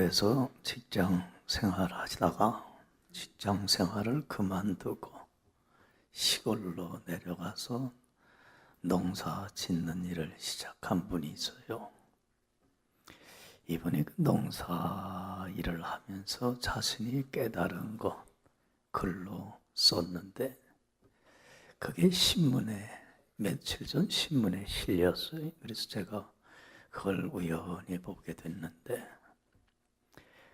서울에서 직장 생활하시다가 직장 생활을 그만두고 시골로 내려가서 농사 짓는 일을 시작한 분이 있어요. 이분이 그 농사 일을 하면서 자신이 깨달은 것 글로 썼는데 그게 며칠 전 신문에 실렸어요. 그래서 제가 그걸 우연히 보게 됐는데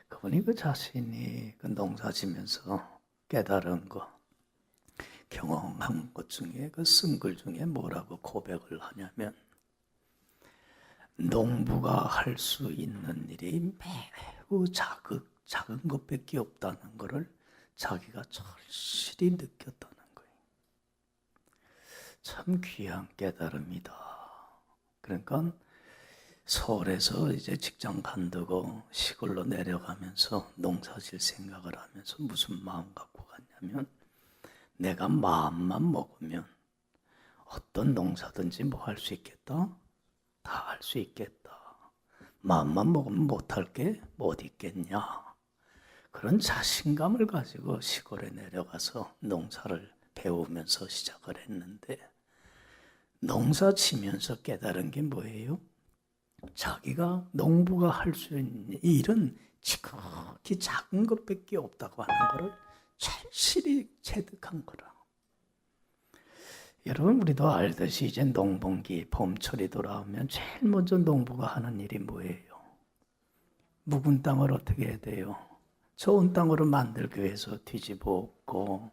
그분이 그 자신이 그 농사 지면서 깨달은 것, 경험한 것 중에 그 쓴 글 중에 뭐라고 고백을 하냐면 농부가 할 수 있는 일이 매우 작은 것밖에 없다는 것을 자기가 절실히 느꼈다는 거예요. 참 귀한 깨달음이다. 그러니까 서울에서 이제 직장 관두고 시골로 내려가면서 농사질 생각을 하면서 무슨 마음 갖고 갔냐면 내가 마음만 먹으면 어떤 농사든지 뭐 할 수 있겠다? 다 할 수 있겠다. 마음만 먹으면 못할 게 뭐 어디 있겠냐. 그런 자신감을 가지고 시골에 내려가서 농사를 배우면서 시작을 했는데 농사 지면서 깨달은 게 뭐예요? 자기가 농부가 할 수 있는 일은 지극히 작은 것밖에 없다고 하는 것을 절실히 체득한 거라. 여러분 우리도 알듯이 이제 농번기 봄철이 돌아오면 제일 먼저 농부가 하는 일이 뭐예요? 묵은 땅을 어떻게 해야 돼요? 좋은 땅으로 만들기 위해서 뒤집어 엎고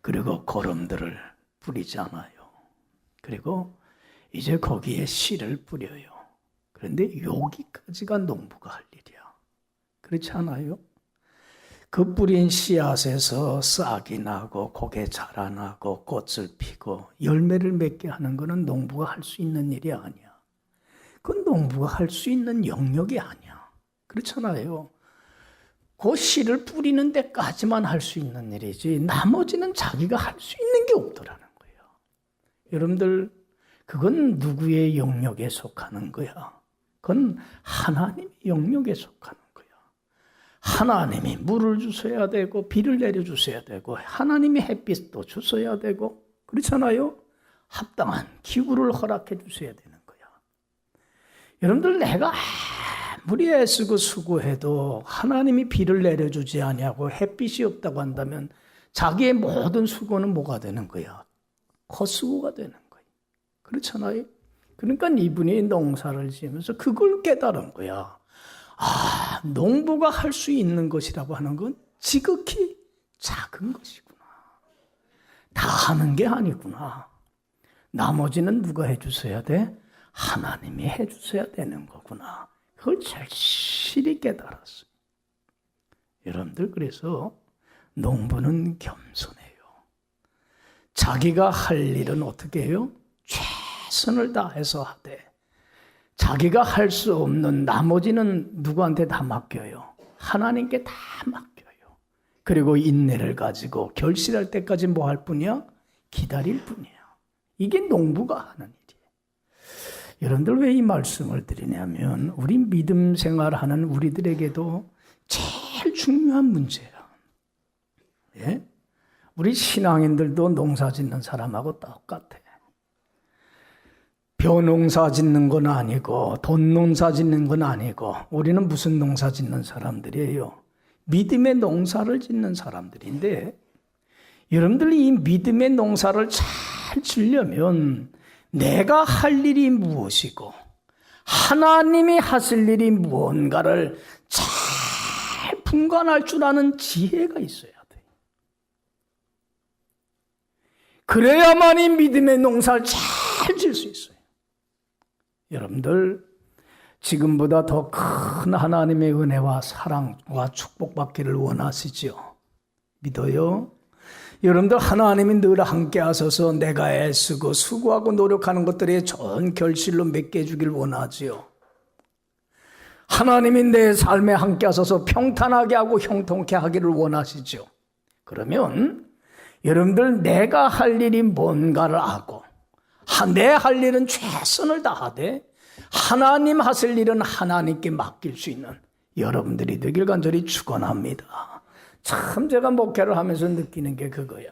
그리고 거름들을 뿌리잖아요. 그리고 이제 거기에 씨를 뿌려요. 그런데 여기까지가 농부가 할 일이야. 그렇지 않아요? 그 뿌린 씨앗에서 싹이 나고 고개 자라나고 꽃을 피고 열매를 맺게 하는 것은 농부가 할 수 있는 일이 아니야. 그건 농부가 할 수 있는 영역이 아니야. 그렇잖아요. 그 씨를 뿌리는 데까지만 할 수 있는 일이지 나머지는 자기가 할 수 있는 게 없더라는 거예요. 여러분들 그건 누구의 영역에 속하는 거야? 그건 하나님의 영역에 속하는 거야. 하나님이 물을 주셔야 되고 비를 내려주셔야 되고 하나님이 햇빛도 주셔야 되고 그렇잖아요. 합당한 기후를 허락해 주셔야 되는 거야. 여러분들 내가 아무리 애쓰고 수고해도 하나님이 비를 내려주지 아니하고 햇빛이 없다고 한다면 자기의 모든 수고는 뭐가 되는 거야? 헛수고가 되는 거야. 그렇잖아요. 그러니까 이분이 농사를 지으면서 그걸 깨달은 거야. 아, 농부가 할 수 있는 것이라고 하는 건 지극히 작은 것이구나. 다 하는 게 아니구나. 나머지는 누가 해주셔야 돼? 하나님이 해주셔야 되는 거구나. 그걸 절실히 깨달았어요. 여러분들 그래서 농부는 겸손해요. 자기가 할 일은 어떻게 해요? 최선을 다해서 하되 자기가 할 수 없는 나머지는 누구한테 다 맡겨요? 하나님께 다 맡겨요. 그리고 인내를 가지고 결실할 때까지 뭐 할 뿐이야? 기다릴 뿐이야. 이게 농부가 하는 일이에요. 여러분들 왜 이 말씀을 드리냐면 우리 믿음 생활하는 우리들에게도 제일 중요한 문제야. 예? 우리 신앙인들도 농사 짓는 사람하고 똑같아. 벼농사 짓는 건 아니고 돈 농사 짓는 건 아니고 우리는 무슨 농사 짓는 사람들이에요? 믿음의 농사를 짓는 사람들인데 여러분들이 이 믿음의 농사를 잘 지려면 내가 할 일이 무엇이고 하나님이 하실 일이 무언가를 잘 분간할 줄 아는 지혜가 있어야 돼. 그래야만이 믿음의 농사를 잘 질 수 있어요. 여러분들 지금보다 더 큰 하나님의 은혜와 사랑과 축복받기를 원하시죠? 믿어요? 여러분들 하나님이 늘 함께 하셔서 내가 애쓰고 수고하고 노력하는 것들이 좋은 결실로 맺게 해주길 원하지요. 하나님이 내 삶에 함께 하셔서 평탄하게 하고 형통케 하기를 원하시죠. 그러면 여러분들 내가 할 일이 뭔가를 알고 내 할 일은 최선을 다하되 하나님 하실 일은 하나님께 맡길 수 있는 여러분들이 되길 간절히 축원합니다. 참 제가 목회를 하면서 느끼는 게 그거야.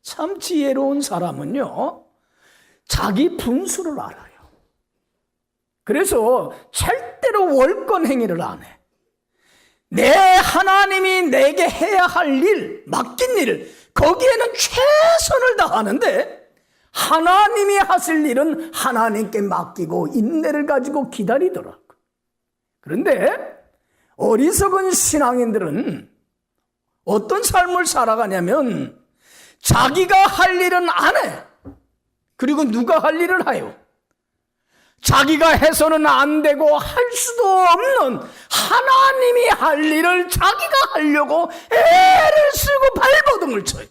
참 지혜로운 사람은요, 자기 분수를 알아요. 그래서 절대로 월권 행위를 안 해. 내 하나님이 내게 해야 할 일, 맡긴 일, 거기에는 최선을 다하는데 하나님이 하실 일은 하나님께 맡기고 인내를 가지고 기다리더라고. 그런데 어리석은 신앙인들은 어떤 삶을 살아가냐면 자기가 할 일은 안 해. 그리고 누가 할 일을 해요. 자기가 해서는 안 되고 할 수도 없는 하나님이 할 일을 자기가 하려고 애를 쓰고 발버둥을 쳐요.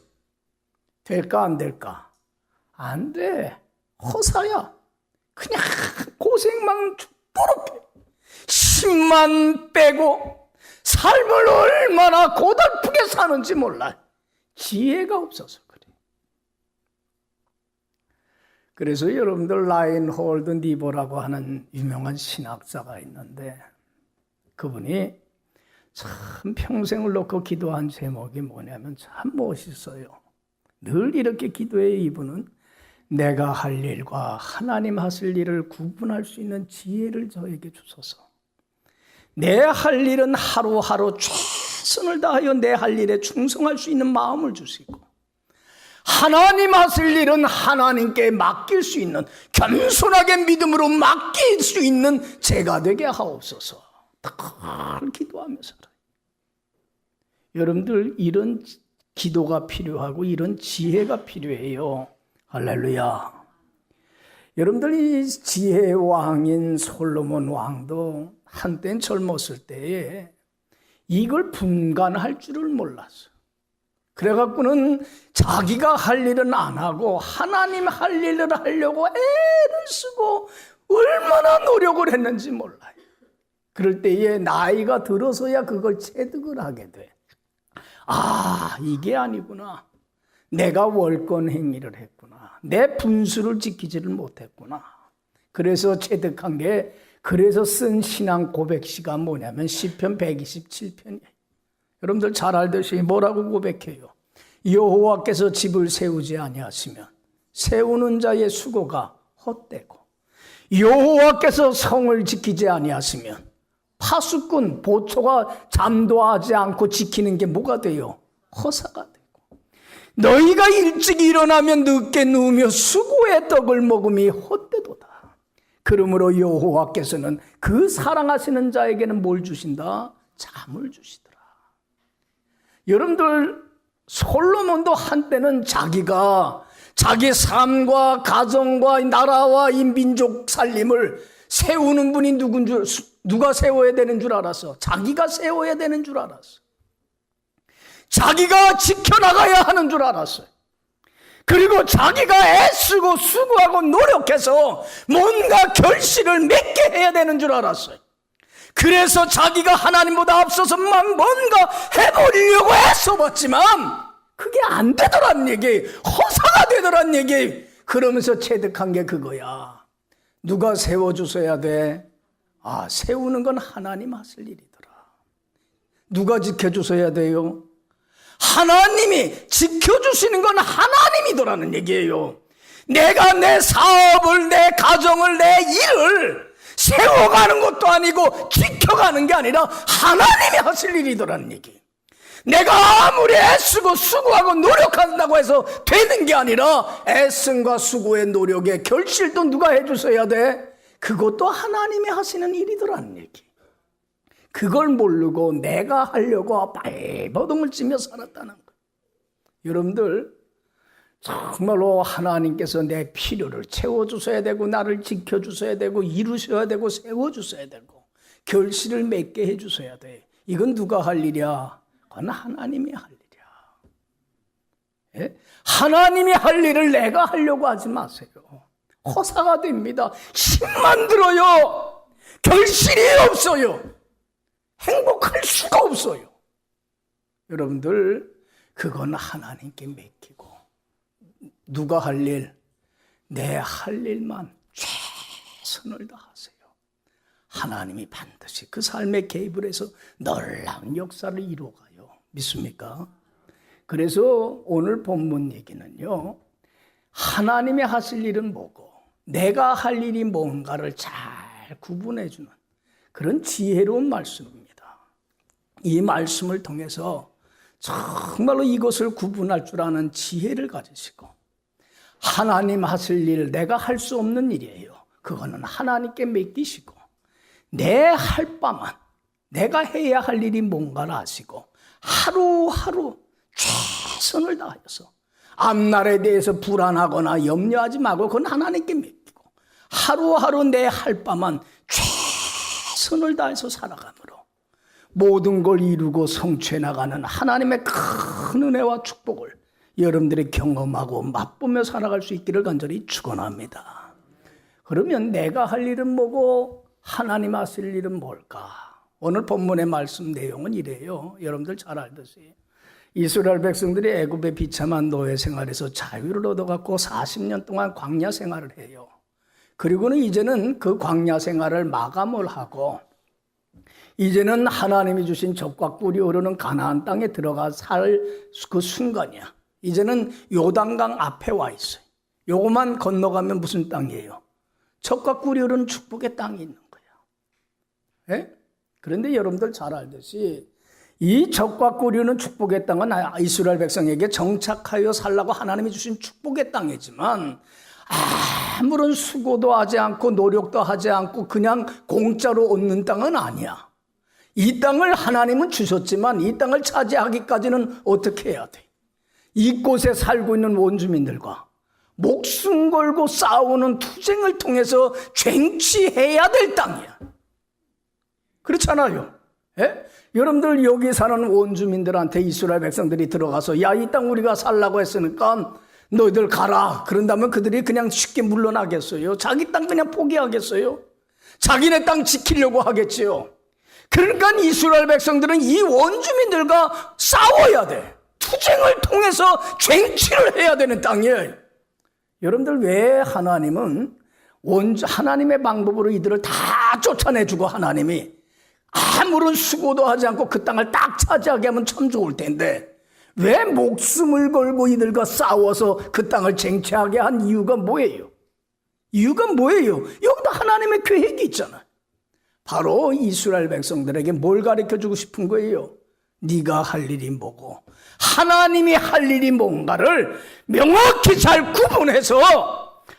될까 안 될까? 안 돼. 허사야. 그냥 고생만 죽도록 해. 힘만 빼고 삶을 얼마나 고달프게 사는지 몰라. 지혜가 없어서 그래. 그래서 여러분들 라인홀드 니버라고 하는 유명한 신학자가 있는데 그분이 참 평생을 놓고 기도한 제목이 뭐냐면 참 멋있어요. 늘 이렇게 기도해. 이분은 내가 할 일과 하나님 하실 일을 구분할 수 있는 지혜를 저에게 주소서. 내 할 일은 하루하루 최선을 다하여 내 할 일에 충성할 수 있는 마음을 주시고 하나님 하실 일은 하나님께 맡길 수 있는 겸손하게 믿음으로 맡길 수 있는 제가 되게 하옵소서. 늘 기도하며 살아요. 여러분들 이런 기도가 필요하고 이런 지혜가 필요해요. 할렐루야. 여러분들 이 지혜의 왕인 솔로몬 왕도 한땐 젊었을 때에 이걸 분간할 줄을 몰랐어. 그래갖고는 자기가 할 일은 안 하고 하나님 할 일을 하려고 애를 쓰고 얼마나 노력을 했는지 몰라요. 그럴 때에 나이가 들어서야 그걸 체득을 하게 돼. 아, 이게 아니구나. 내가 월권 행위를 했구나. 내 분수를 지키지를 못했구나. 그래서 체득한 게, 그래서 쓴 신앙 고백시가 뭐냐면 시편 127편이에요. 여러분들 잘 알듯이 뭐라고 고백해요? 여호와께서 집을 세우지 아니하시면 세우는 자의 수고가 헛되고 여호와께서 성을 지키지 아니하시면 파수꾼 보초가 잠도하지 않고 지키는 게 뭐가 돼요? 허사가 되고 너희가 일찍 일어나면 늦게 누우며 수고의 떡을 먹음이 헛되도다. 그러므로 여호와께서는 그 사랑하시는 자에게는 뭘 주신다? 잠을 주시더라. 여러분들 솔로몬도 한때는 자기가 자기 삶과 가정과 나라와 이 민족 살림을 세우는 분이 누군 줄, 누가 세워야 되는 줄 알았어. 자기가 세워야 되는 줄 알았어. 자기가 지켜나가야 하는 줄 알았어요. 그리고 자기가 애쓰고 수고하고 노력해서 뭔가 결실을 맺게 해야 되는 줄 알았어요. 그래서 자기가 하나님보다 앞서서 막 뭔가 해보려고 애써봤지만 그게 안 되더란 얘기, 허사가 되더란 얘기. 그러면서 체득한 게 그거야. 누가 세워주셔야 돼? 아, 세우는 건 하나님 하실 일이더라. 누가 지켜주셔야 돼요? 하나님이 지켜주시는 건 하나님이더라는 얘기예요. 내가 내 사업을, 내 가정을, 내 일을 세워가는 것도 아니고 지켜가는 게 아니라 하나님이 하실 일이더라는 얘기. 내가 아무리 애쓰고 수고하고 노력한다고 해서 되는 게 아니라 애씀과 수고의 노력의 결실도 누가 해주셔야 돼? 그것도 하나님이 하시는 일이더라는 얘기. 그걸 모르고 내가 하려고 발버둥을 치며 살았다는 거예요. 여러분들 정말로 하나님께서 내 필요를 채워주셔야 되고 나를 지켜주셔야 되고 이루셔야 되고 세워주셔야 되고 결실을 맺게 해주셔야 돼. 이건 누가 할 일이야? 그건 하나님이 할 일이야. 예? 하나님이 할 일을 내가 하려고 하지 마세요. 허사가 됩니다. 힘만 들어요. 결실이 없어요. 행복할 수가 없어요. 여러분들 그건 하나님께 맡기고 누가 할 일? 내 할 일만 최선을 다하세요. 하나님이 반드시 그 삶에 개입을 해서 놀라운 역사를 이루어가요. 믿습니까? 그래서 오늘 본문 얘기는요, 하나님이 하실 일은 뭐고 내가 할 일이 뭔가를 잘 구분해주는 그런 지혜로운 말씀입니다. 이 말씀을 통해서 정말로 이것을 구분할 줄 아는 지혜를 가지시고, 하나님 하실 일, 내가 할 수 없는 일이에요. 그거는 하나님께 맡기시고, 내 할 바만, 내가 해야 할 일이 뭔가를 아시고 하루하루 최선을 다해서 앞날에 대해서 불안하거나 염려하지 말고 그건 하나님께 맡기고 하루하루 내 할 바만 최선을 다해서 살아감으로 모든 걸 이루고 성취해 나가는 하나님의 큰 은혜와 축복을 여러분들이 경험하고 맛보며 살아갈 수 있기를 간절히 축원합니다. 그러면 내가 할 일은 뭐고 하나님 하실 일은 뭘까? 오늘 본문의 말씀 내용은 이래요. 여러분들 잘 알듯이 이스라엘 백성들이 애굽의 비참한 노예 생활에서 자유를 얻어갖고 40년 동안 광야 생활을 해요. 그리고는 이제는 그 광야 생활을 마감을 하고 이제는 하나님이 주신 젖과 꿀이 흐르는 가나안 땅에 들어가 살 그 순간이야. 이제는 요단강 앞에 와 있어요. 요거만 건너가면 무슨 땅이에요? 젖과 꿀이 흐르는 축복의 땅이 있는 거예요. 예? 그런데 여러분들 잘 알듯이 이 젖과 꿀이 흐르는 축복의 땅은 이스라엘 백성에게 정착하여 살라고 하나님이 주신 축복의 땅이지만 아무런 수고도 하지 않고 노력도 하지 않고 그냥 공짜로 얻는 땅은 아니야. 이 땅을 하나님은 주셨지만 이 땅을 차지하기까지는 어떻게 해야 돼? 이곳에 살고 있는 원주민들과 목숨 걸고 싸우는 투쟁을 통해서 쟁취해야 될 땅이야. 그렇잖아요. 예? 여러분들 여기 사는 원주민들한테 이스라엘 백성들이 들어가서 야, 이 땅 우리가 살라고 했으니까 너희들 가라. 그런다면 그들이 그냥 쉽게 물러나겠어요? 자기 땅 그냥 포기하겠어요? 자기네 땅 지키려고 하겠지요. 그러니까 이스라엘 백성들은 이 원주민들과 싸워야 돼. 투쟁을 통해서 쟁취를 해야 되는 땅이에요. 여러분들 왜 하나님은 하나님의 방법으로 이들을 다 쫓아내주고 하나님이 아무런 수고도 하지 않고 그 땅을 딱 차지하게 하면 참 좋을 텐데 왜 목숨을 걸고 이들과 싸워서 그 땅을 쟁취하게 한 이유가 뭐예요? 이유가 뭐예요? 여기도 하나님의 계획이 있잖아요. 바로 이스라엘 백성들에게 뭘 가르쳐주고 싶은 거예요? 네가 할 일이 뭐고 하나님이 할 일이 뭔가를 명확히 잘 구분해서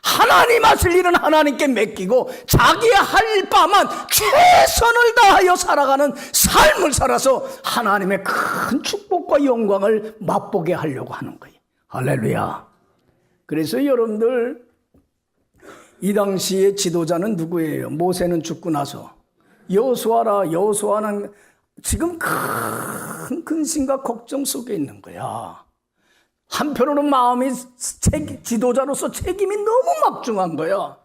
하나님 하실 일은 하나님께 맡기고 자기의 할 바만 최선을 다하여 살아가는 삶을 살아서 하나님의 큰 축복과 영광을 맛보게 하려고 하는 거예요. 할렐루야. 그래서 여러분들 이 당시의 지도자는 누구예요? 모세는 죽고 나서 여호수아는 지금 큰 근심과 걱정 속에 있는 거야. 한편으로는 마음이 지도자로서 책임이 너무 막중한 거야.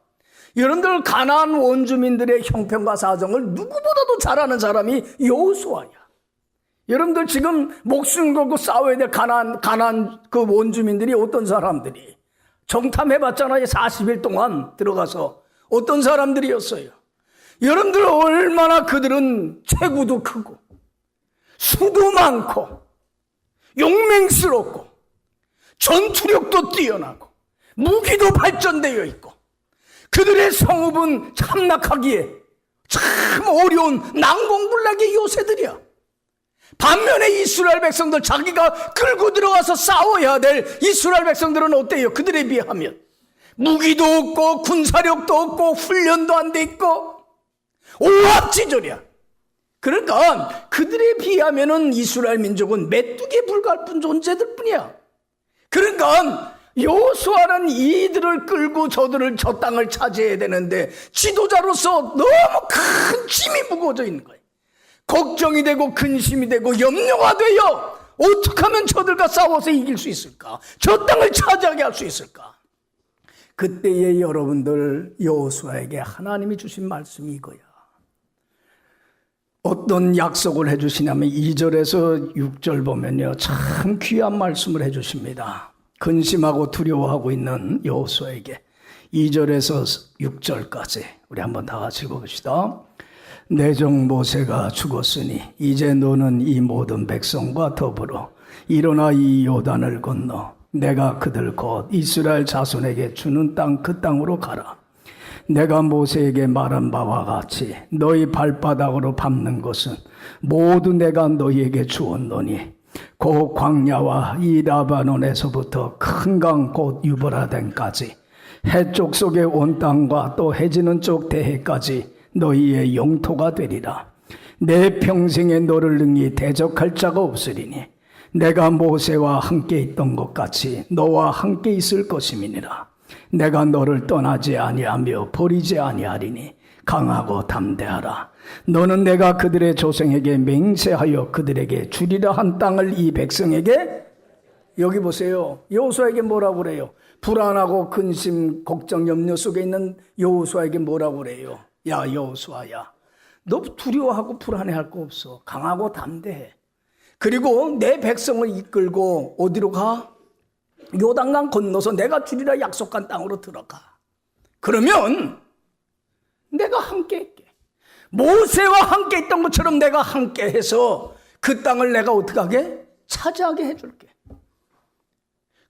여러분들 가나안 원주민들의 형편과 사정을 누구보다도 잘 아는 사람이 여호수아야. 여러분들 지금 목숨 걸고 싸워야 될 가나안 그 원주민들이 어떤 사람들이 정탐해봤잖아요. 40일 동안 들어가서 어떤 사람들이었어요. 여러분들 얼마나 그들은 체구도 크고 수도 많고 용맹스럽고 전투력도 뛰어나고 무기도 발전되어 있고 그들의 성읍은 함락하기에 참 어려운 난공불락의 요새들이야. 반면에 이스라엘 백성들 자기가 끌고 들어가서 싸워야 될 이스라엘 백성들은 어때요? 그들에 비하면 무기도 없고 군사력도 없고 훈련도 안 돼 있고 오합지졸이야. 그러니까 그들에 비하면은 이스라엘 민족은 메뚜기에 불과할 뿐 존재들 뿐이야. 그러니까 여호수아는 이들을 끌고 저 땅을 차지해야 되는데 지도자로서 너무 큰 짐이 무거워져 있는 거예요. 걱정이 되고 근심이 되고 염려가 돼요. 어떻게 하면 저들과 싸워서 이길 수 있을까? 저 땅을 차지하게 할 수 있을까? 그때의 여러분들 여호수아에게 하나님이 주신 말씀이 이거야. 어떤 약속을 해주시냐면 2절에서 6절 보면요, 참 귀한 말씀을 해주십니다. 근심하고 두려워하고 있는 여호수아에게 2절에서 6절까지 우리 한번 다 같이 읽어봅시다. 내 종 모세가 죽었으니 이제 너는 이 모든 백성과 더불어 일어나 이 요단을 건너 내가 그들 곧 이스라엘 자손에게 주는 땅 그 땅으로 가라. 내가 모세에게 말한 바와 같이 너희 발바닥으로 밟는 것은 모두 내가 너희에게 주었노니 곧 광야와 이 라바논에서부터 큰 강 곧 유브라덴까지 해쪽 속의 온 땅과 또 해지는 쪽 대해까지 너희의 영토가 되리라. 내 평생에 너를 능히 대적할 자가 없으리니 내가 모세와 함께 있던 것 같이 너와 함께 있을 것임이니라. 내가 너를 떠나지 아니하며 버리지 아니하리니 강하고 담대하라. 너는 내가 그들의 조상에게 맹세하여 그들에게 주리라 한 땅을 이 백성에게, 여기 보세요. 여호수아에게 뭐라고 그래요? 불안하고 근심, 걱정, 염려 속에 있는 여호수아에게 뭐라고 그래요? 야 여호수아야, 너 두려워하고 불안해할 거 없어. 강하고 담대해. 그리고 내 백성을 이끌고 어디로 가? 요단강 건너서 내가 주리라 약속한 땅으로 들어가. 그러면 내가 함께 할게. 모세와 함께 있던 것처럼 내가 함께 해서 그 땅을 내가 어떻게 하게? 차지하게 해줄게.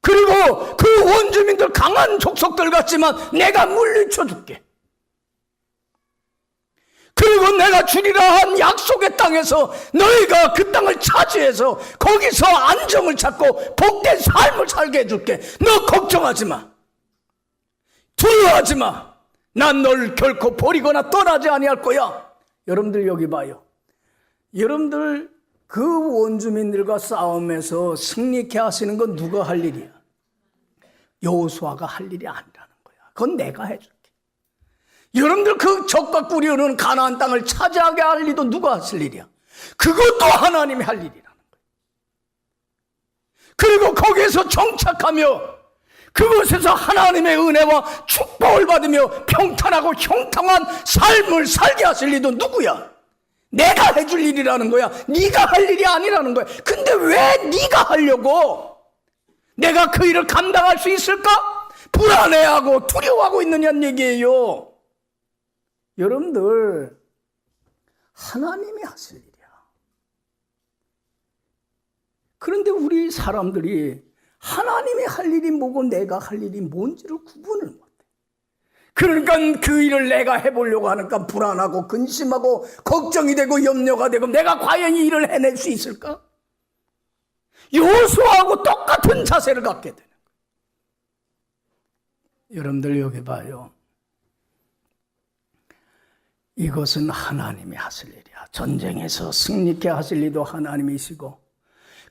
그리고 그 원주민들 강한 족속들 같지만 내가 물리쳐줄게. 그리고 내가 주리라 한 약속의 땅에서 너희가 그 땅을 차지해서 거기서 안정을 찾고 복된 삶을 살게 해줄게. 너 걱정하지 마. 두려워하지 마. 난 널 결코 버리거나 떠나지 아니할 거야. 여러분들 여기 봐요. 여러분들 그 원주민들과 싸움에서 승리케 하시는 건 누가 할 일이야? 여호수아가 할 일이 아니라는 거야. 그건 내가 해줄게. 여러분들 그 적과 꿀이 흐르는 가나안 땅을 차지하게 할 일도 누가 하실 일이야? 그것도 하나님이 할 일이라는 거야. 그리고 거기에서 정착하며 그곳에서 하나님의 은혜와 축복을 받으며 평탄하고 형통한 삶을 살게 하실 일도 누구야? 내가 해줄 일이라는 거야. 네가 할 일이 아니라는 거야. 근데 왜 네가 하려고? 내가 그 일을 감당할 수 있을까? 불안해하고 두려워하고 있느냐는 얘기예요. 여러분들 하나님이 하실 일이야. 그런데 우리 사람들이 하나님이 할 일이 뭐고 내가 할 일이 뭔지를 구분을 못해. 그러니까 그 일을 내가 해보려고 하니까 불안하고 근심하고 걱정이 되고 염려가 되고 내가 과연 이 일을 해낼 수 있을까? 여호수아하고 똑같은 자세를 갖게 되는 거예요. 여러분들 여기 봐요. 이것은 하나님이 하실 일이야. 전쟁에서 승리케 하실 일도 하나님이시고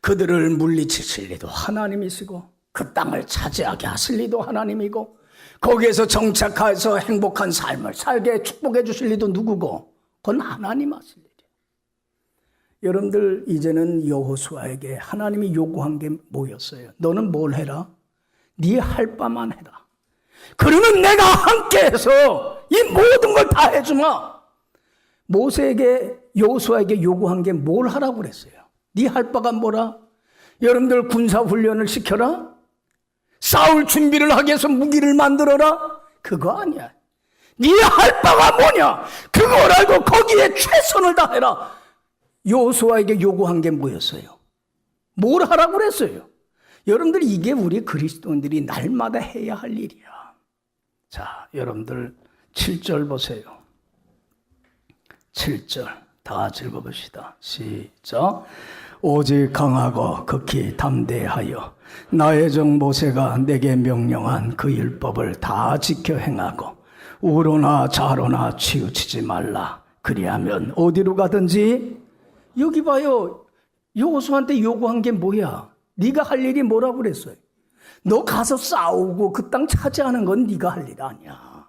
그들을 물리치실 리도 하나님이시고 그 땅을 차지하게 하실 리도 하나님이고 거기에서 정착해서 행복한 삶을 살게 축복해 주실 리도 누구고 그건 하나님 하실 일이에요. 여러분들 이제는 여호수아에게 하나님이 요구한 게 뭐였어요? 너는 뭘 해라? 네 할 바만 해라. 그러면 내가 함께해서 이 모든 걸 다 해주마. 모세에게 여호수아에게 요구한 게 뭘 하라고 그랬어요? 네 할 바가 뭐라? 여러분들 군사훈련을 시켜라? 싸울 준비를 하기 위해서 무기를 만들어라? 그거 아니야. 네 할 바가 뭐냐? 그걸 알고 거기에 최선을 다해라. 여호수아에게 요구한 게 뭐였어요? 뭘 하라고 그랬어요? 여러분들 이게 우리 그리스도인들이 날마다 해야 할 일이야. 자, 여러분들 7절 보세요. 7절 다 같이 읽어봅시다. 시작. 오직 강하고 극히 담대하여 나의 종 모세가 내게 명령한 그 율법을 다 지켜 행하고 우로나 좌로나 치우치지 말라. 그리하면 어디로 가든지. 여기 봐요. 여호수아한테 요구한 게 뭐야? 네가 할 일이 뭐라고 그랬어요? 너 가서 싸우고 그 땅 차지하는 건 네가 할 일 아니야.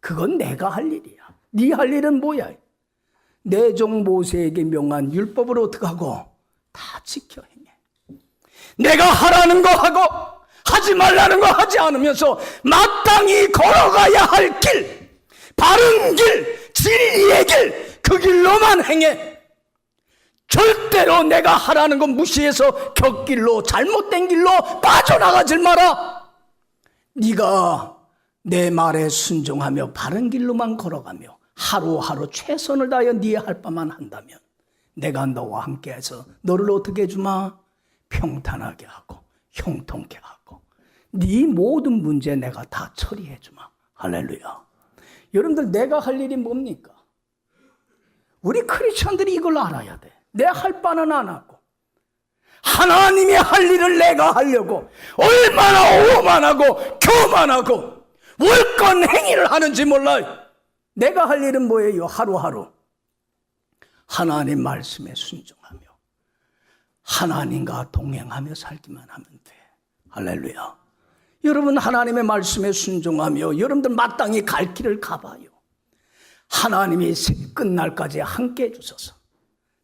그건 내가 할 일이야. 네 할 일은 뭐야? 내 종 모세에게 명한 율법을 어떻게 하고 다 지켜 행해. 내가 하라는 거 하고 하지 말라는 거 하지 않으면서 마땅히 걸어가야 할 길, 바른 길, 진리의 길, 그 길로만 행해. 절대로 내가 하라는 건 무시해서 곁길로 잘못된 길로 빠져나가질 마라. 네가 내 말에 순종하며 바른 길로만 걸어가며 하루하루 최선을 다하여 네 할 바만 한다면 내가 너와 함께해서 너를 어떻게 해주마? 평탄하게 하고 형통케 하고 네 모든 문제 내가 다 처리해주마. 할렐루야. 여러분들, 내가 할 일이 뭡니까? 우리 크리스천들이 이걸 알아야 돼. 내 할 바는 안 하고 하나님이 할 일을 내가 하려고 얼마나 오만하고 교만하고 월권 행위를 하는지 몰라요. 내가 할 일은 뭐예요? 하루하루 하나님 말씀에 순종하며 하나님과 동행하며 살기만 하면 돼. 할렐루야. 여러분, 하나님의 말씀에 순종하며 여러분들 마땅히 갈 길을 가봐요. 하나님이 끝날까지 함께 해주셔서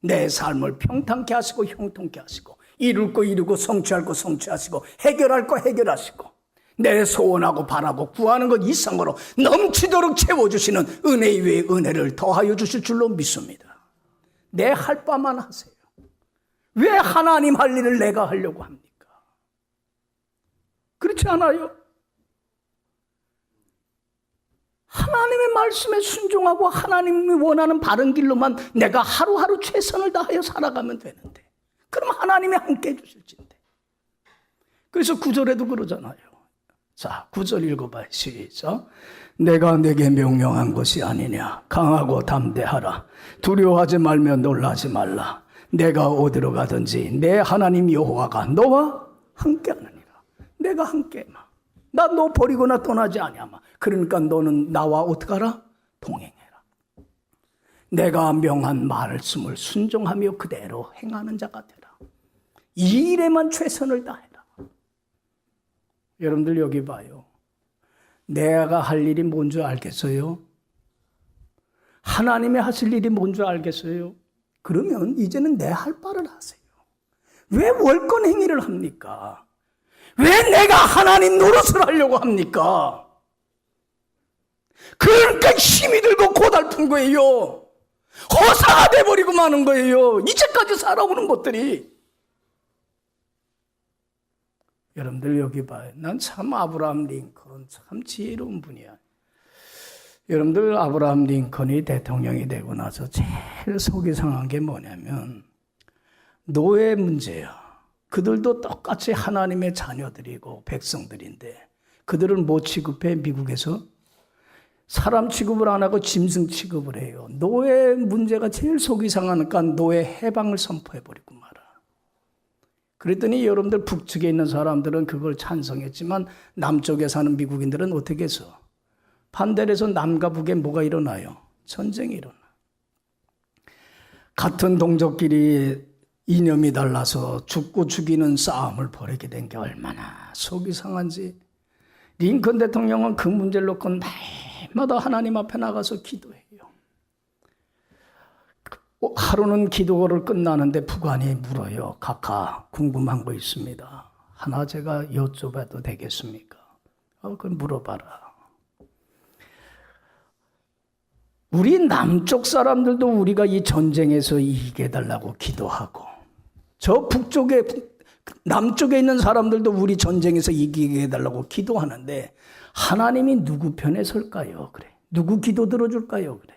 내 삶을 평탄케 하시고 형통케 하시고 이룰 거 이루고 성취할 거 성취하시고 해결할 거 해결하시고 내 소원하고 바라고 구하는 것 이상으로 넘치도록 채워주시는 은혜 위에 은혜를 더하여 주실 줄로 믿습니다. 내 할 바만 하세요. 왜 하나님 할 일을 내가 하려고 합니까? 그렇지 않아요? 하나님의 말씀에 순종하고 하나님이 원하는 바른 길로만 내가 하루하루 최선을 다하여 살아가면 되는데, 그럼 하나님이 함께 해주실진데. 그래서 9절에도 그러잖아요. 자, 9절 읽어봐요. 시작. 내가 내게 명령한 것이 아니냐. 강하고 담대하라. 두려워하지 말며 놀라지 말라. 내가 어디로 가든지 내 하나님 여호와가 너와 함께하느니라. 내가 함께해마. 나 너 버리거나 떠나지 아니하마. 그러니까 너는 나와 어떻게 하라? 동행해라. 내가 명한 말씀을 순종하며 그대로 행하는 자가 되라. 이 일에만 최선을 다해라. 여러분들 여기 봐요. 내가 할 일이 뭔 줄 알겠어요? 하나님이 하실 일이 뭔 줄 알겠어요? 그러면 이제는 내 할 바를 하세요. 왜 월권 행위를 합니까? 왜 내가 하나님 노릇을 하려고 합니까? 그러니까 힘이 들고 고달픈 거예요. 허사가 돼버리고 마는 거예요. 이제까지 살아오는 것들이. 여러분들 여기 봐요. 난 참 아브라함 링컨 참 지혜로운 분이야. 여러분들, 아브라함 링컨이 대통령이 되고 나서 제일 속이 상한 게 뭐냐면 노예 문제야. 그들도 똑같이 하나님의 자녀들이고 백성들인데 그들은 뭐 취급해? 미국에서 사람 취급을 안 하고 짐승 취급을 해요. 노예 문제가 제일 속이 상하니까 노예 해방을 선포해버리고 말아. 그랬더니 여러분들 북측에 있는 사람들은 그걸 찬성했지만 남쪽에 사는 미국인들은 어떻게 해서? 반대로 해서 남과 북에 뭐가 일어나요? 전쟁이 일어나. 같은 동족끼리 이념이 달라서 죽고 죽이는 싸움을 벌이게 된 게 얼마나 속이 상한지. 링컨 대통령은 그 문제를 놓고 날마다 하나님 앞에 나가서 기도해요. 하루는 기도를 끝나는데 부관이 물어요. 각하 궁금한 거 있습니다. 하나 제가 여쭤봐도 되겠습니까? 그럼 물어봐라. 우리 남쪽 사람들도 우리가 이 전쟁에서 이기게 해달라고 기도하고 저 북쪽에 남쪽에 있는 사람들도 우리 전쟁에서 이기게 해달라고 기도하는데 하나님이 누구 편에 설까요? 그래. 누구 기도 들어줄까요? 그래.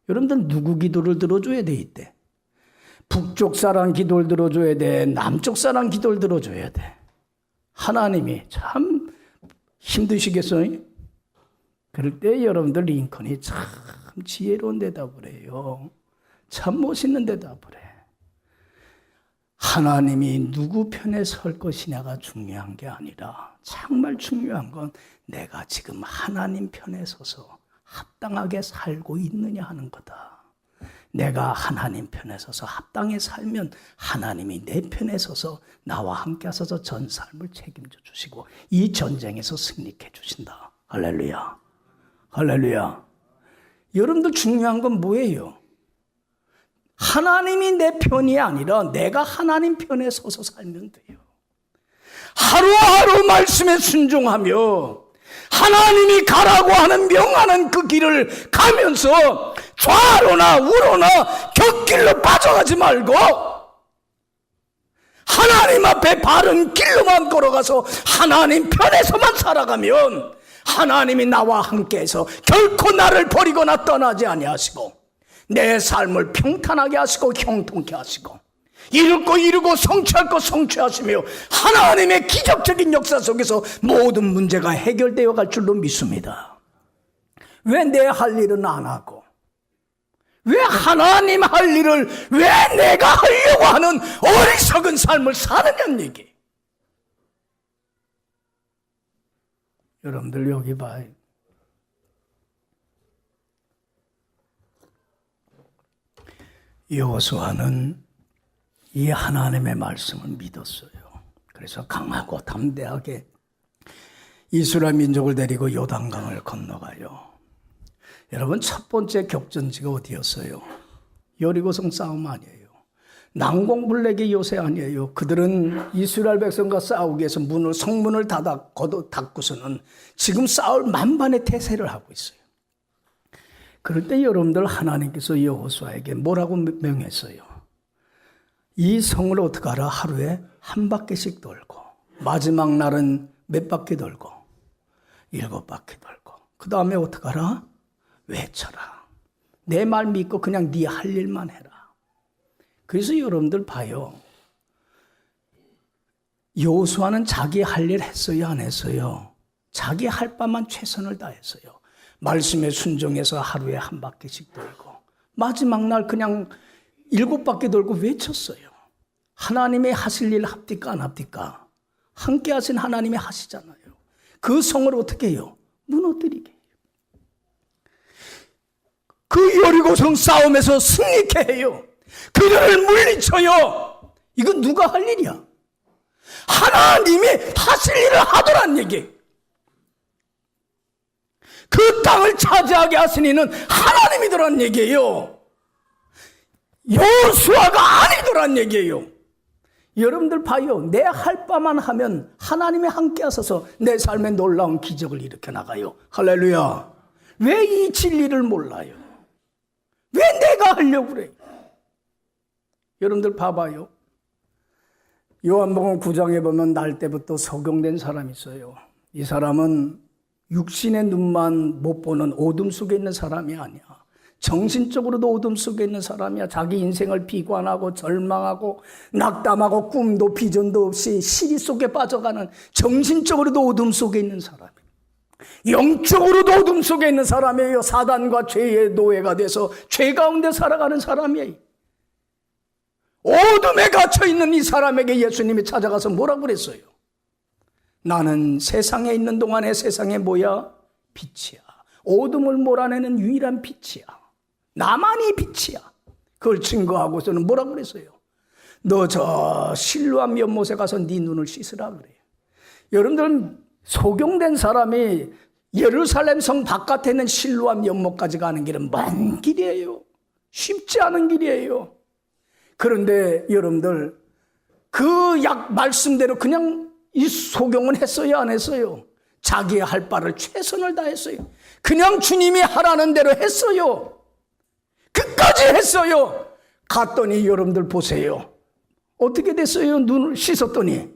여러분들 누구 기도를 들어줘야 돼 이때? 북쪽 사람 기도를 들어줘야 돼? 남쪽 사람 기도를 들어줘야 돼? 하나님이 참 힘드시겠어요? 그럴 때 여러분들 링컨이 참 지혜로운 대답을 해요. 참 멋있는 대답을 해. 하나님이 누구 편에 설 것이냐가 중요한 게 아니라 정말 중요한 건 내가 지금 하나님 편에 서서 합당하게 살고 있느냐 하는 거다. 내가 하나님 편에 서서 합당히 살면 하나님이 내 편에 서서 나와 함께 하셔서 전 삶을 책임져 주시고 이 전쟁에서 승리해 주신다. 할렐루야. 할렐루야. 여러분들 중요한 건 뭐예요? 하나님이 내 편이 아니라 내가 하나님 편에 서서 살면 돼요. 하루하루 말씀에 순종하며 하나님이 가라고 하는 명하는 그 길을 가면서 좌로나 우로나 곁길로 빠져가지 말고 하나님 앞에 바른 길로만 걸어가서 하나님 편에서만 살아가면 하나님이 나와 함께해서 결코 나를 버리거나 떠나지 아니하시고 내 삶을 평탄하게 하시고 형통케 하시고 이룰 거 이루고 성취할 거 성취하시며 하나님의 기적적인 역사 속에서 모든 문제가 해결되어 갈 줄로 믿습니다. 왜 내 할 일은 안 하고 왜 하나님 할 일을 왜 내가 하려고 하는 어리석은 삶을 사느냐는 얘기. 여러분들 여기 봐요. 여호수아는 이 하나님의 말씀을 믿었어요. 그래서 강하고 담대하게 이스라엘 민족을 데리고 요단강을 건너가요. 여러분 첫 번째 격전지가 어디였어요? 여리고성 싸움 아니에요. 난공불락의 요새 아니에요. 그들은 이스라엘 백성과 싸우기 위해서 성문을 닫고서는 지금 싸울 만반의 태세를 하고 있어요. 그럴 때 여러분들 하나님께서 여호수아에게 뭐라고 명했어요? 이 성을 어떻게 하라? 하루에 한 바퀴씩 돌고 마지막 날은 몇 바퀴 돌고 7바퀴 돌고 그 다음에 어떻게 하라? 외쳐라. 내 말 믿고 그냥 네 할 일만 해라. 그래서 여러분들 봐요. 여호수아는 자기 할 일 했어요? 안 했어요? 자기 할 바만 최선을 다했어요. 말씀에 순종해서 하루에 한 바퀴씩 돌고 마지막 날 그냥 7바퀴 돌고 외쳤어요. 하나님의 하실 일 합니까 안 합니까? 함께 하신 하나님이 하시잖아요. 그 성을 어떻게 해요? 무너뜨리게 해요. 그 여리고성 싸움에서 승리케 해요. 그들을 물리쳐요. 이건 누가 할 일이야? 하나님이 하실 일을 하더란 얘기. 그 땅을 차지하게 하신 이는 하나님이더란 얘기예요. 여호수아가 아니더란 얘기예요. 여러분들 봐요. 내 할 바만 하면 하나님이 함께 하셔서 내 삶에 놀라운 기적을 일으켜 나가요. 할렐루야. 왜 이 진리를 몰라요? 왜 내가 하려고 그래요? 여러분들 봐봐요. 요한복음 9장에 보면 날 때부터 소경된 사람이 있어요. 이 사람은 육신의 눈만 못 보는 어둠 속에 있는 사람이 아니야. 정신적으로도 어둠 속에 있는 사람이야. 자기 인생을 비관하고 절망하고 낙담하고 꿈도 비전도 없이 시리 속에 빠져가는 정신적으로도 어둠 속에 있는 사람이에요. 영적으로도 어둠 속에 있는 사람이에요. 사단과 죄의 노예가 돼서 죄 가운데 살아가는 사람이에요. 어둠에 갇혀있는 이 사람에게 예수님이 찾아가서 뭐라고 그랬어요? 나는 세상에 있는 동안에 세상에 뭐야? 빛이야. 어둠을 몰아내는 유일한 빛이야. 나만이 빛이야. 그걸 증거하고서는 뭐라고 그랬어요? 너 저 실로암 연못에 가서 네 눈을 씻으라 그래요. 여러분들 소경된 사람이 예루살렘 성 바깥에 있는 실로암 연못까지 가는 길은 먼 길이에요. 쉽지 않은 길이에요. 그런데 여러분들 그 말씀대로 그냥 이 소경은 했어요 안 했어요? 자기의 할 바를 최선을 다했어요. 그냥 주님이 하라는 대로 했어요. 끝까지 했어요. 갔더니 여러분들 보세요. 어떻게 됐어요? 눈을 씻었더니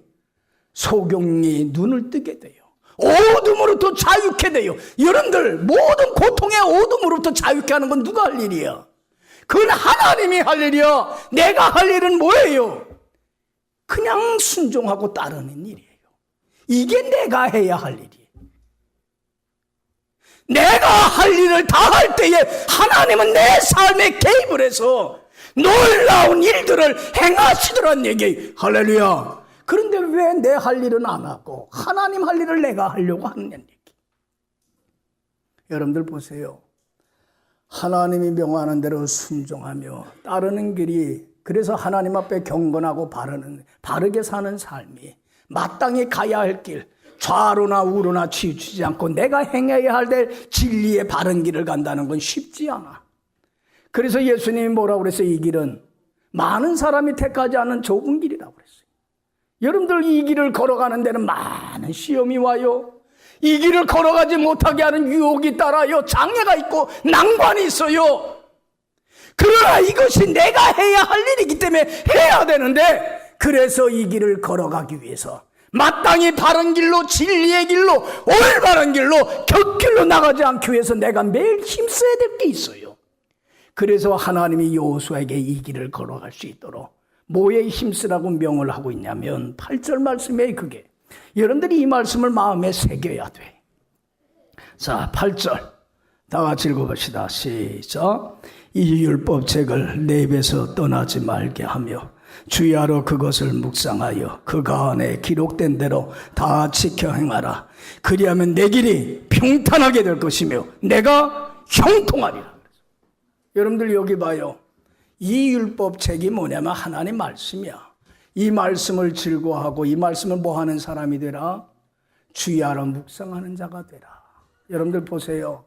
소경이 눈을 뜨게 돼요. 어둠으로부터 자유케 돼요. 여러분들 모든 고통의 어둠으로부터 자유케 하는 건 누가 할 일이야? 그건 하나님이 할 일이야. 내가 할 일은 뭐예요? 그냥 순종하고 따르는 일이에요. 이게 내가 해야 할 일이에요. 내가 할 일을 다 할 때에 하나님은 내 삶에 개입을 해서 놀라운 일들을 행하시더란 얘기. 할렐루야. 그런데 왜 내 할 일은 안 하고 하나님 할 일을 내가 하려고 하느냐는 얘기. 여러분들 보세요. 하나님이 명하는 대로 순종하며 따르는 길이, 그래서 하나님 앞에 경건하고 바르게 사는 삶이 마땅히 가야 할 길, 좌로나 우로나 치우치지 않고 내가 행해야 할 진리의 바른 길을 간다는 건 쉽지 않아. 그래서 예수님이 뭐라고 그랬어요? 이 길은 많은 사람이 택하지 않은 좁은 길이라고 그랬어요. 여러분들 이 길을 걸어가는 데는 많은 시험이 와요. 이 길을 걸어가지 못하게 하는 유혹이 따라요. 장애가 있고 난관이 있어요. 그러나 이것이 내가 해야 할 일이기 때문에 해야 되는데, 그래서 이 길을 걸어가기 위해서 마땅히 바른 길로, 진리의 길로, 올바른 길로, 곁길로 나가지 않기 위해서 내가 매일 힘써야 될 게 있어요. 그래서 하나님이 여호수아에게 이 길을 걸어갈 수 있도록 뭐에 힘쓰라고 명을 하고 있냐면 8절 말씀에 그게 여러분들이 이 말씀을 마음에 새겨야 돼. 자, 8절 다 같이 읽어봅시다. 시작. 이 율법책을 내 입에서 떠나지 말게 하며 주야로 그것을 묵상하여 그가 안에 기록된 대로 다 지켜 행하라. 그리하면 내 길이 평탄하게 될 것이며 내가 형통하리라. 여러분들 여기 봐요. 이 율법책이 뭐냐면 하나님 말씀이야. 이 말씀을 즐거워하고 이 말씀을 뭐하는 사람이 되라? 주야로 묵상하는 자가 되라. 여러분들 보세요.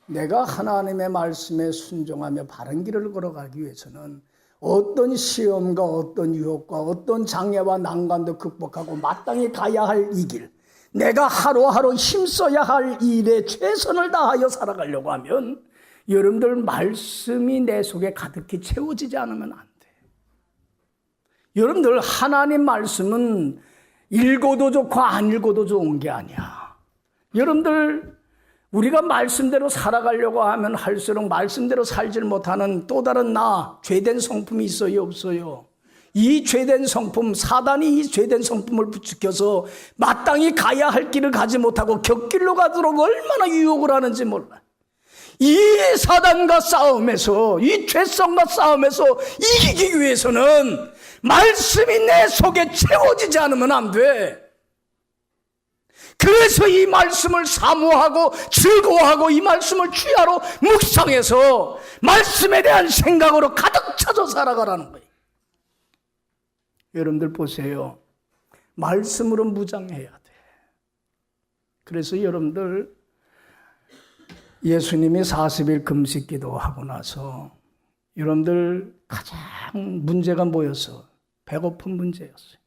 내가 하나님의 말씀에 순종하며 바른 길을 걸어가기 위해서는 어떤 시험과 어떤 유혹과 어떤 장애와 난관도 극복하고 마땅히 가야 할 이 길, 내가 하루하루 힘써야 할 일에 최선을 다하여 살아가려고 하면 여러분들 말씀이 내 속에 가득히 채워지지 않으면 안 돼. 여러분들 하나님 말씀은 읽어도 좋고 안 읽어도 좋은 게 아니야. 여러분들 우리가 말씀대로 살아가려고 하면 할수록 말씀대로 살질 못하는 또 다른 죄된 성품이 있어요, 없어요? 이 죄된 성품, 사단이 이 죄된 성품을 부추겨서 마땅히 가야 할 길을 가지 못하고 곁길로 가도록 얼마나 유혹을 하는지 몰라. 이 사단과 싸움에서, 이 죄성과 싸움에서 이기기 위해서는 말씀이 내 속에 채워지지 않으면 안 돼. 그래서 이 말씀을 사모하고 즐거워하고 이 말씀을 주야로 묵상해서 말씀에 대한 생각으로 가득 차서 살아가라는 거예요. 여러분들 보세요. 말씀으로 무장해야 돼. 그래서 여러분들 예수님이 40일 금식 기도하고 나서 여러분들 가장 문제가 뭐였어? 배고픈 문제였어요.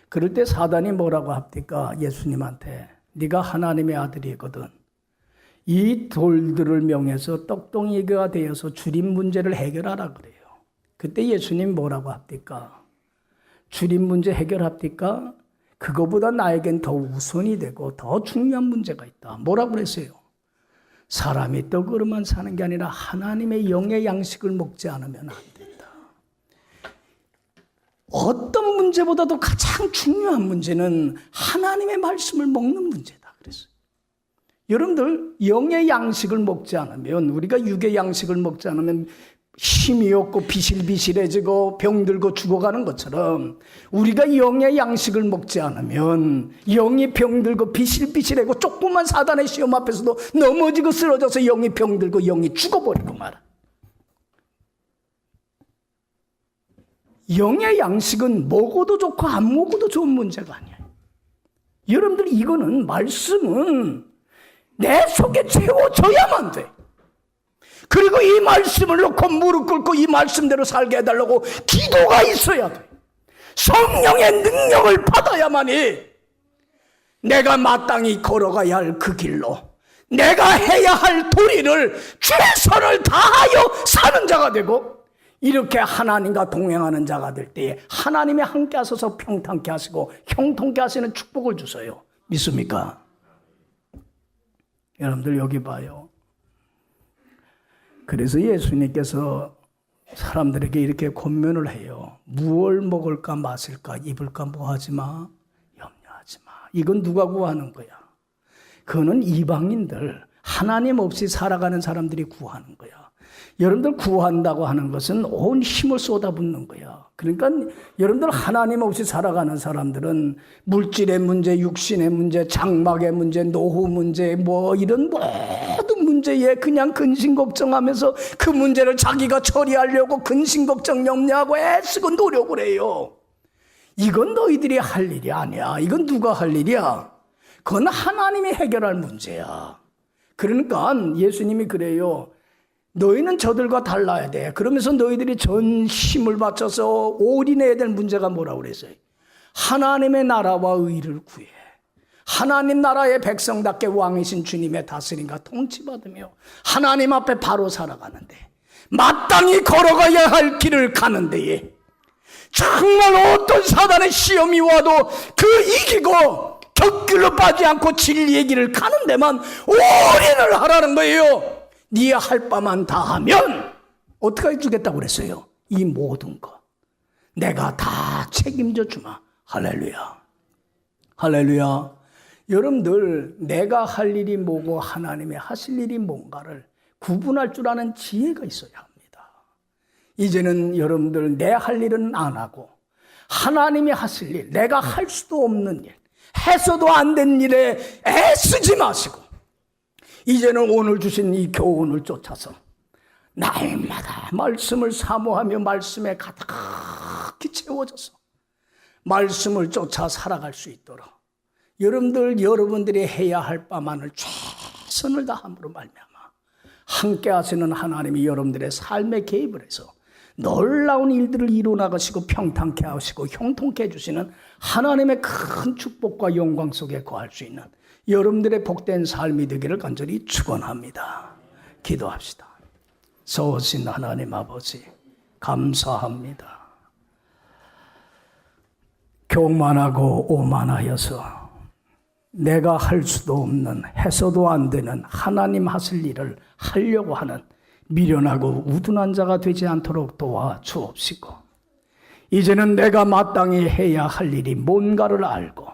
그럴 때 사단이 뭐라고 합니까? 예수님한테 네가 하나님의 아들이거든. 이 돌들을 명해서 떡덩이가 되어서 주림 문제를 해결하라 그래요. 그때 예수님 뭐라고 합니까? 주림 문제 해결합니까? 그거보다 나에겐 더 우선이 되고 더 중요한 문제가 있다. 뭐라고 그랬어요? 사람이 떡으로만 사는 게 아니라 하나님의 영의 양식을 먹지 않으면 안 된다. 어떤 문제보다도 가장 중요한 문제는 하나님의 말씀을 먹는 문제다. 그랬어요. 여러분들 영의 양식을 먹지 않으면, 우리가 육의 양식을 먹지 않으면 힘이 없고 비실비실해지고 병들고 죽어가는 것처럼 우리가 영의 양식을 먹지 않으면 영이 병들고 비실비실하고 조그만 사단의 시험 앞에서도 넘어지고 쓰러져서 영이 병들고 영이 죽어버리고 말아. 영의 양식은 먹어도 좋고 안 먹어도 좋은 문제가 아니에요. 여러분들 이거는 말씀은 내 속에 채워져야만 돼. 그리고 이 말씀을 놓고 무릎 꿇고 이 말씀대로 살게 해달라고 기도가 있어야 돼. 성령의 능력을 받아야만이 내가 마땅히 걸어가야 할 그 길로, 내가 해야 할 도리를 최선을 다하여 사는 자가 되고, 이렇게 하나님과 동행하는 자가 될 때에 하나님이 함께 하셔서 평탄케 하시고 형통케 하시는 축복을 주세요. 믿습니까? 여러분들 여기 봐요. 그래서 예수님께서 사람들에게 이렇게 권면을 해요. 무엇을 먹을까 마실까 입을까 뭐하지 마, 염려하지 마. 이건 누가 구하는 거야? 그거는 이방인들, 하나님 없이 살아가는 사람들이 구하는 거야. 여러분들 구한다고 하는 것은 온 힘을 쏟아붓는 거야. 그러니까 여러분들 하나님 없이 살아가는 사람들은 물질의 문제, 육신의 문제, 장막의 문제, 노후 문제, 뭐 이런 모든 문제에 그냥 근심 걱정하면서 그 문제를 자기가 처리하려고 근심 걱정 염려하고 애쓰고 노력을 해요. 이건 너희들이 할 일이 아니야. 이건 누가 할 일이야? 그건 하나님이 해결할 문제야. 그러니까 예수님이 그래요. 너희는 저들과 달라야 돼. 그러면서 너희들이 전 힘을 바쳐서 올인해야 될 문제가 뭐라고 그랬어요? 하나님의 나라와 의를 구해. 하나님 나라의 백성답게 왕이신 주님의 다스림과 통치받으며 하나님 앞에 바로 살아가는데, 마땅히 걸어가야 할 길을 가는 데에 정말 어떤 사단의 시험이 와도 그 이기고 격길로 빠지지 않고 진리의 길을 가는 데만 올인을 하라는 거예요. 네 할 바만 다 하면 어떻게 해주겠다고 그랬어요? 이 모든 것 내가 다 책임져 주마. 할렐루야. 할렐루야. 여러분들 내가 할 일이 뭐고 하나님의 하실 일이 뭔가를 구분할 줄 아는 지혜가 있어야 합니다. 이제는 여러분들 내 할 일은 안 하고 하나님이 하실 일, 내가 할 수도 없는 일, 해서도 안 된 일에 애쓰지 마시고 이제는 오늘 주신 이 교훈을 쫓아서 날마다 말씀을 사모하며 말씀에 가득히 채워져서 말씀을 쫓아 살아갈 수 있도록 여러분들이 해야 할 바만을 최선을 다함으로 말미암아 함께 하시는 하나님이 여러분들의 삶에 개입을 해서 놀라운 일들을 이루어나가시고 평탄케 하시고 형통케 해주시는 하나님의 큰 축복과 영광 속에 거할 수 있는 여러분들의 복된 삶이 되기를 간절히 축원합니다. 기도합시다. 서우신 하나님 아버지 감사합니다. 교만하고 오만하여서 내가 할 수도 없는 해서도 안 되는 하나님 하실 일을 하려고 하는 미련하고 우둔한 자가 되지 않도록 도와주옵시고 이제는 내가 마땅히 해야 할 일이 뭔가를 알고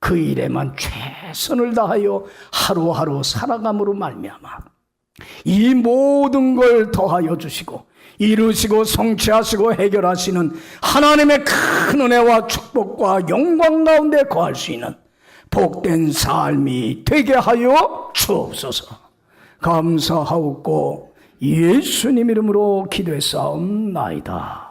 그 일에만 최선을 다하여 하루하루 살아감으로 말미암아 이 모든 걸 더하여 주시고 이루시고 성취하시고 해결하시는 하나님의 큰 은혜와 축복과 영광 가운데 거할 수 있는 복된 삶이 되게 하여 주옵소서. 감사하옵고 예수님 이름으로 기도했사옵나이다.